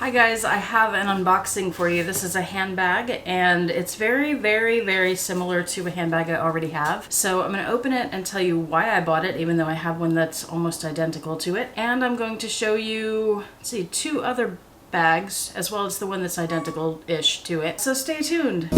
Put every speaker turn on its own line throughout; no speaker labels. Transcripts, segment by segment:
Hi guys, I have an unboxing for you. This is a handbag and it's very similar to a handbag I already have. So I'm going to open it and tell you why I bought it, even though I have one that's almost identical to it. And I'm going to show you, let's see, two other bags as well as the one that's identical-ish to it. So stay tuned.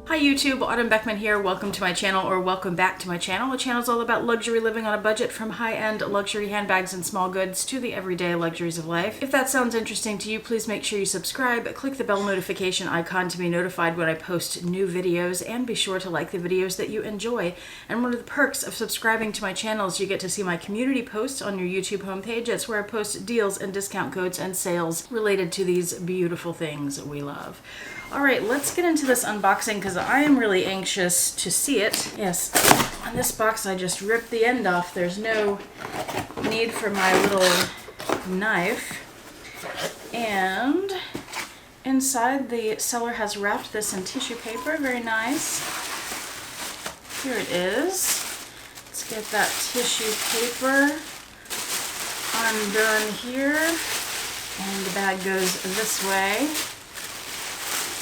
Hi YouTube, Autumn Beckman here. Welcome to my channel, or welcome back to my channel. The channel is all about luxury living on a budget, from high-end luxury handbags and small goods to the everyday luxuries of life. If that sounds interesting to you, please make sure you subscribe, click the bell notification icon to be notified when I post new videos, and be sure to like the videos that you enjoy. And one of the perks of subscribing to my channel is you get to see my community posts on your YouTube homepage. It's where I post deals and discount codes and sales related to these beautiful things we love. All right, let's get into this unboxing because I am really anxious to see it. Yes, on this box I just ripped the end off. There's no need for my little knife. And inside, the seller has wrapped this in tissue paper. Very nice. Here it is. Let's get that tissue paper undone here. And the bag goes this way.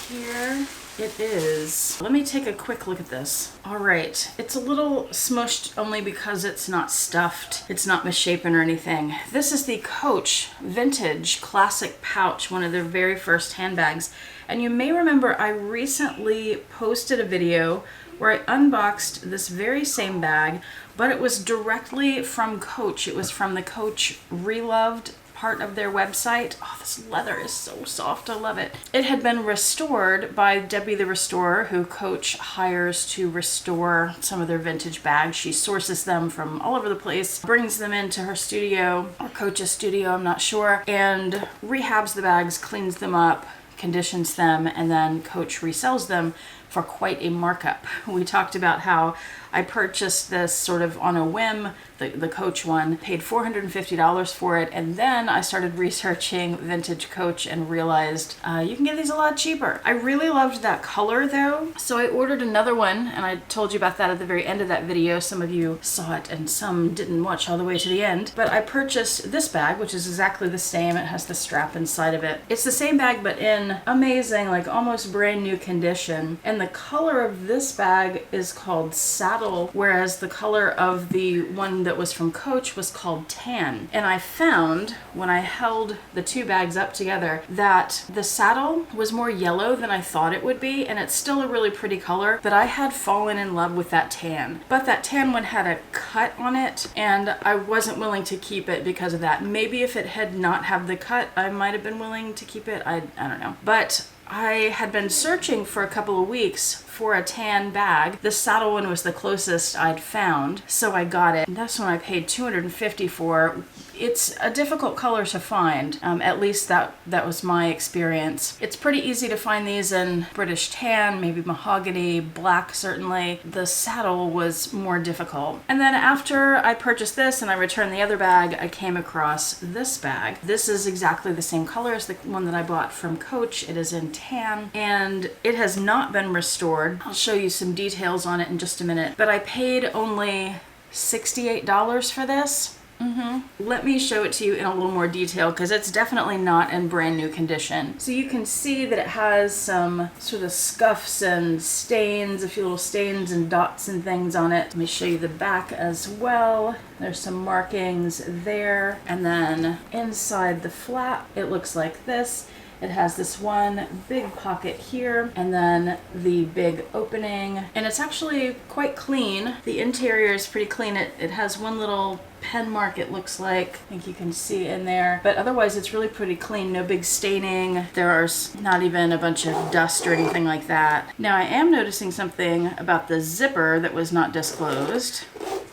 Here it is. Let me take a quick look at this. All right, it's a little smushed only because it's not stuffed. It's not misshapen or anything. This is the Coach Vintage Classic Pouch, one of their very first handbags. And you may remember I recently posted a video where I unboxed this very same bag, but it was directly from Coach. It was from the Coach Reloved part of their website. Oh, this leather is so soft. I love it. It had been restored by Debbie the Restorer, who Coach hires to restore some of their vintage bags. She sources them from all over the place, brings them into her studio, or Coach's studio, I'm not sure, and rehabs the bags, cleans them up, conditions them, and then Coach resells them for quite a markup. We talked about how I purchased this sort of on a whim, the Coach one, paid $450 for it, and then I started researching vintage Coach and realized you can get these a lot cheaper. I really loved that color though, so I ordered another one, and I told you about that at the very end of that video. Some of you saw it and some didn't watch all the way to the end, but I purchased this bag, which is exactly the same. It has the strap inside of it. It's the same bag but in amazing, like almost brand new condition, and the color of this bag is called Saddle, whereas the color of the one that was from Coach was called Tan. And I found, when I held the two bags up together, that the Saddle was more yellow than I thought it would be, and it's still a really pretty color, but I had fallen in love with that Tan. But that Tan one had a cut on it, and I wasn't willing to keep it because of that. Maybe if it had not had the cut, I might have been willing to keep it. I don't know. But I had been searching for a couple of weeks for a tan bag. The Saddle one was the closest I'd found, so I got it. And that's one I paid $250 for. It's a difficult color to find, at least that was my experience. It's pretty easy to find these in British tan, maybe mahogany, black certainly. The Saddle was more difficult. And then after I purchased this and I returned the other bag, I came across this bag. This is exactly the same color as the one that I bought from Coach. It is in tan, and it has not been restored. I'll show you some details on it in just a minute, but I paid only $68 for this. Let me show it to you in a little more detail because it's definitely not in brand new condition. So you can see that it has some sort of scuffs and stains, a few little stains and dots and things on it. Let me show you the back as well. There's some markings there. And then inside the flap, it looks like this. It has this one big pocket here, and then the big opening, and it's actually quite clean. The interior is pretty clean. It has one little pen mark, it looks like. I think you can see in there, but otherwise it's really pretty clean. No big staining. There's not even a bunch of dust or anything like that. Now I am noticing something about the zipper that was not disclosed.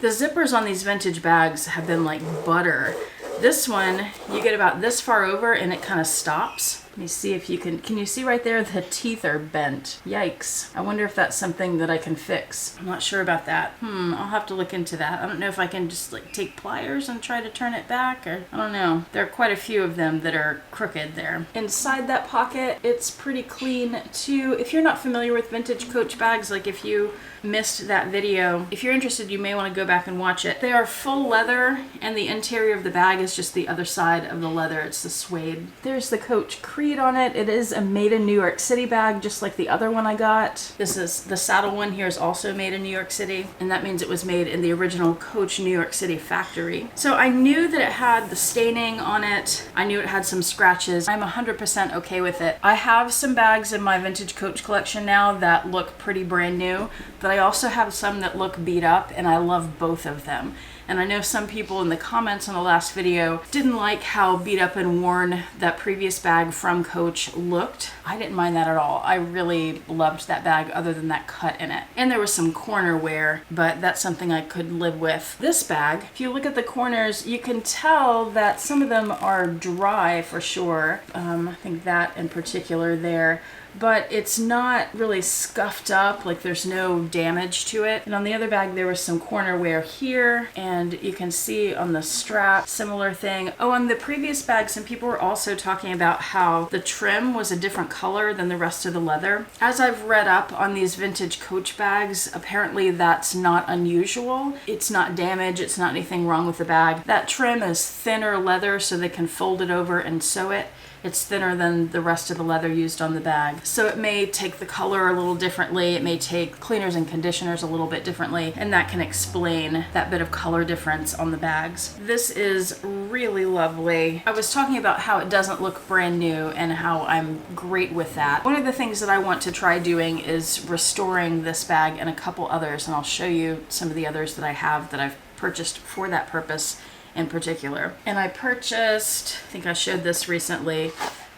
The zippers on these vintage bags have been like butter. This one, you get about this far over and it kind of stops. Let me see if you can you see right there the teeth are bent? Yikes. I wonder if that's something that I can fix. I'm not sure about that. I'll have to look into that. I don't know if I can just like take pliers and try to turn it back, or I don't know. There are quite a few of them that are crooked there. Inside that pocket, it's pretty clean too. If you're not familiar with vintage Coach bags, like if you missed that video, if you're interested, you may want to go back and watch it. They are full leather, and the interior of the bag is just the other side of the leather. It's the suede. There's the Coach Creed on it. It is a made in New York City bag, just like the other one I got. This is the saddle one here, is also made in New York City, and that means it was made in the original Coach New York City factory. So I knew that it had the staining on it. I knew it had some scratches. I'm 100% okay with it. I have some bags in my vintage Coach collection now that look pretty brand new, but I also have some that look beat up, and I love both of them. And I know some people in the comments on the last video didn't like how beat up and worn that previous bag from Coach looked. I didn't mind that at all. I really loved that bag other than that cut in it. And there was some corner wear, but that's something I could live with. This bag, if you look at the corners, you can tell that some of them are dry for sure. I think that in particular there. But it's not really scuffed up, like there's no damage to it. And on the other bag, there was some corner wear here, and you can see on the strap, similar thing. Oh, on the previous bag, some people were also talking about how the trim was a different color than the rest of the leather. As I've read up on these vintage Coach bags, apparently that's not unusual. It's not damage, it's not anything wrong with the bag. That trim is thinner leather, so they can fold it over and sew it. It's thinner than the rest of the leather used on the bag. So it may take the color a little differently. It may take cleaners and conditioners a little bit differently, and that can explain that bit of color difference on the bags. This is really lovely. I was talking about how it doesn't look brand new and how I'm great with that. One of the things that I want to try doing is restoring this bag and a couple others, and I'll show you some of the others that I have that I've purchased for that purpose in particular. And I purchased, I think I showed this recently,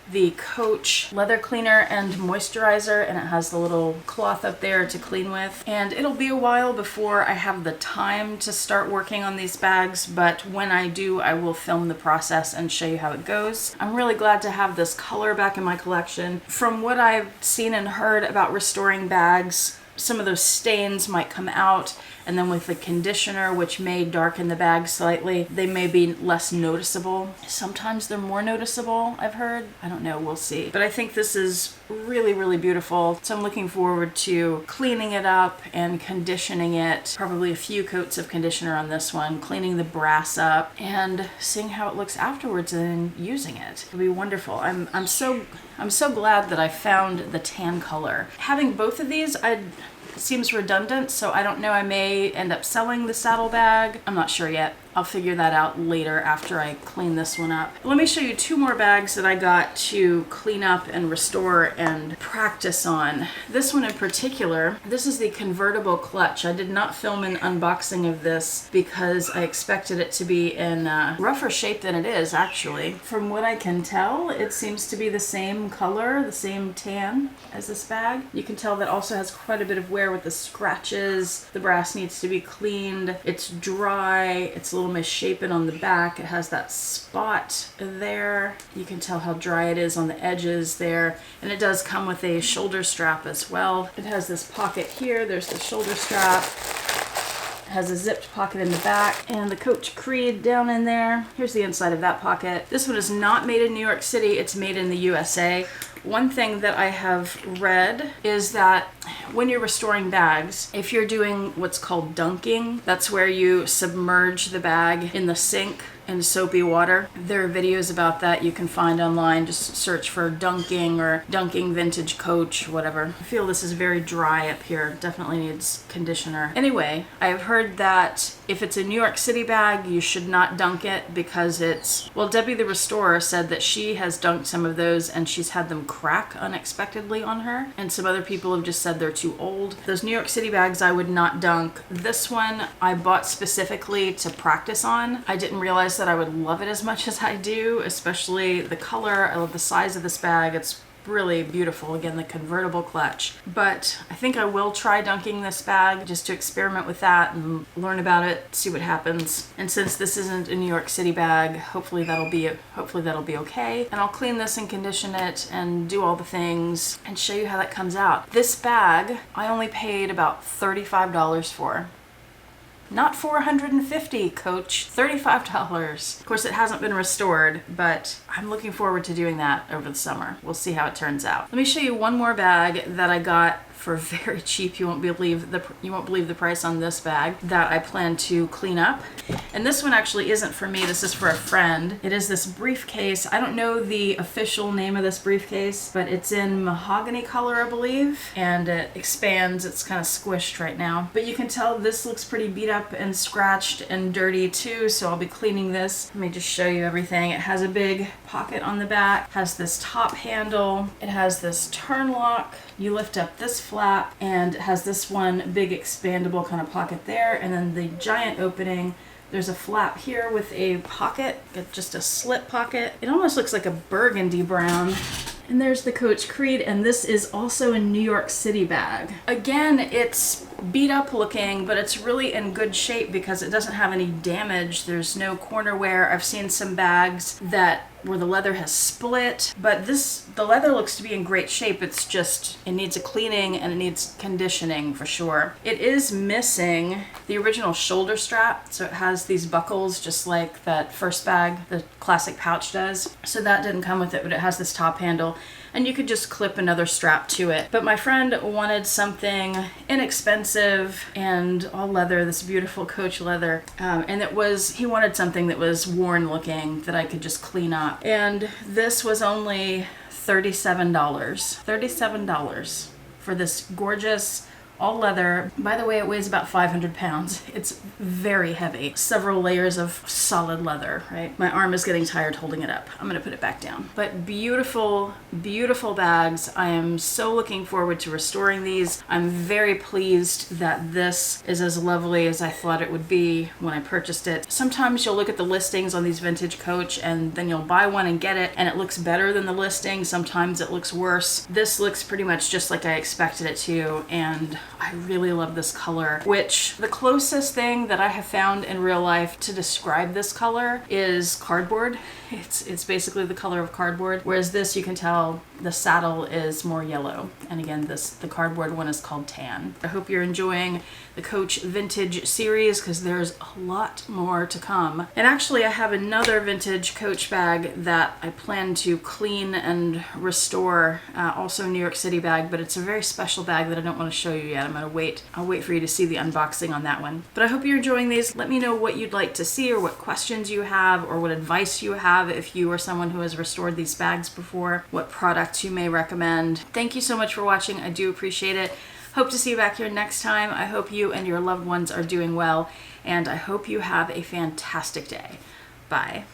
the Coach leather cleaner and moisturizer, and it has the little cloth up there to clean with. And it'll be a while before I have the time to start working on these bags, but when I do, I will film the process and show you how it goes. I'm really glad to have this color back in my collection. From what I've seen and heard about restoring bags, some of those stains might come out, and then with the conditioner, which may darken the bag slightly, they may be less noticeable. Sometimes they're more noticeable, I've heard. I don't know, we'll see. But I think this is really, really beautiful. So I'm looking forward to cleaning it up and conditioning it. Probably a few coats of conditioner on this one, cleaning the brass up, and seeing how it looks afterwards and using it. It'll be wonderful. I'm so glad that I found the tan color. Having both of these, it seems redundant, so I don't know, I may end up selling the saddle bag. I'm not sure yet. I'll figure that out later after I clean this one up. Let me show you two more bags that I got to clean up and restore and practice on. This one in particular, this is the Convertible clutch. I did not film an unboxing of this because I expected it to be in rougher shape than it is, actually. From what I can tell, it seems to be the same color, the same tan as this bag. You can tell that also has quite a bit of wear with the scratches. The brass needs to be cleaned. It's dry. It's a little misshapen on the back. It has that spot there. You can tell how dry it is on the edges there. And it does come with a shoulder strap as well. It has this pocket here. There's the shoulder strap. It has a zipped pocket in the back and the Coach Creed down in there. Here's the inside of that pocket. This one is not made in New York City. It's made in the USA. One thing that I have read is that when you're restoring bags, if you're doing what's called dunking, that's where you submerge the bag in the sink in soapy water. There are videos about that you can find online. Just search for dunking or dunking vintage Coach, whatever. I feel this is very dry up here. Definitely needs conditioner. Anyway, I've heard that if it's a New York City bag, you should not dunk it because well, Debbie the restorer said that she has dunked some of those and she's had them crack unexpectedly on her. And some other people have just said they're too old. Those New York City bags I would not dunk. This one I bought specifically to practice on. I didn't realize that I would love it as much as I do, especially the color. I love the size of this bag. It's really beautiful. Again, the convertible clutch. But I think I will try dunking this bag just to experiment with that and learn about it, see what happens. And since this isn't a New York City bag, hopefully that'll be okay. And I'll clean this and condition it and do all the things and show you how that comes out. This bag I only paid about $35 for. Not $450, Coach. $35. Of course, it hasn't been restored, but I'm looking forward to doing that over the summer. We'll see how it turns out. Let me show you one more bag that I got for very cheap. You won't believe the price on this bag that I plan to clean up. And this one actually isn't for me. This is for a friend. It is this briefcase. I don't know the official name of this briefcase, but it's in mahogany color, I believe, and it expands. It's kind of squished right now, but you can tell this looks pretty beat up and scratched and dirty too, so I'll be cleaning this. Let me just show you everything. It has a big pocket on the back, has this top handle, it has this turn lock. You lift up this flap and it has this one big expandable kind of pocket there, and then the giant opening. There's a flap here with a pocket, just a slip pocket. It almost looks like a burgundy brown. And there's the Coach Creed, and this is also a New York City bag. Again, it's beat up looking, but it's really in good shape because it doesn't have any damage. There's no corner wear. I've seen some bags where the leather has split, but the leather looks to be in great shape. It's just, it needs a cleaning and it needs conditioning for sure. It is missing the original shoulder strap, so it has these buckles just like that first bag, the classic pouch does. So that didn't come with it, but it has this top handle, and you could just clip another strap to it. But my friend wanted something inexpensive and all leather, this beautiful Coach leather, and he wanted something that was worn looking that I could just clean up. And this was only $37. $37 for this gorgeous all leather. By the way, it weighs about 500 pounds. It's very heavy. Several layers of solid leather, right? My arm is getting tired holding it up. I'm gonna put it back down. But beautiful, beautiful bags. I am so looking forward to restoring these. I'm very pleased that this is as lovely as I thought it would be when I purchased it. Sometimes you'll look at the listings on these vintage Coach and then you'll buy one and get it and it looks better than the listing. Sometimes it looks worse. This looks pretty much just like I expected it to, and I really love this color, which the closest thing that I have found in real life to describe this color is cardboard. It's basically the color of cardboard, whereas this, you can tell the saddle is more yellow. And again, the cardboard one is called tan. I hope you're enjoying the Coach vintage series because there's a lot more to come. And actually I have another vintage Coach bag that I plan to clean and restore, also New York City bag, but it's a very special bag that I don't want to show you yet. I'll wait for you to see the unboxing on that one. But I hope you're enjoying these. Let me know what you'd like to see or what questions you have or what advice you have if you are someone who has restored these bags before, what products you may recommend. Thank you so much for watching. I do appreciate it. Hope to see you back here next time. I hope you and your loved ones are doing well, and I hope you have a fantastic day. Bye.